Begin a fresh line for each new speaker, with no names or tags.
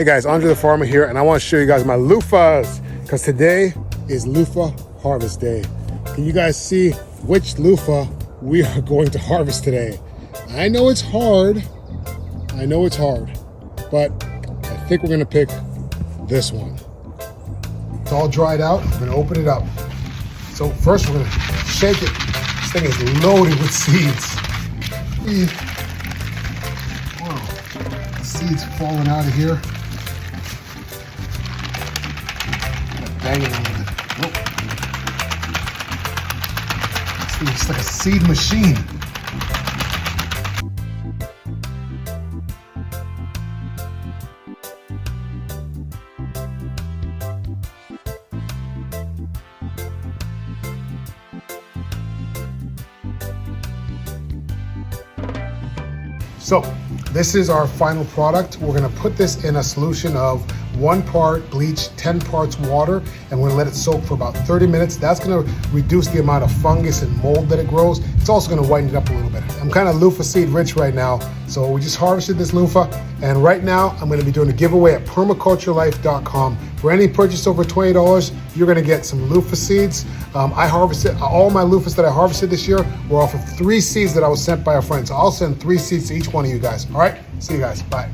Hey guys, Andrethefarmer here, and I want to show you guys my loofahs because today is loofah harvest day. Can you guys see which loofah we are going to harvest today? I know it's hard, but I think we're gonna pick this one. It's all dried out. I'm gonna open it up. So first we're gonna shake it. This thing is loaded with seeds. Wow, the seeds falling out of here. Bang it a little bit. Whoa. This thing is like a seed machine. So this is our final product. We're gonna put this in a solution of 1 part bleach, 10 parts water, and we're gonna let it soak for about 30 minutes. That's gonna reduce the amount of fungus and mold that it grows. It's also gonna whiten it up a little bit. I'm kind of loofah seed rich right now, so we just harvested this loofah, and right now I'm gonna be doing a giveaway at permaculturelife.com. For any purchase over $20, you're gonna get some loofah seeds. I harvested, all my loofahs that I harvested this year were off of 3 seeds that I was sent by a friend. So I'll send 3 seeds to each one of you guys. All right, see you guys, bye.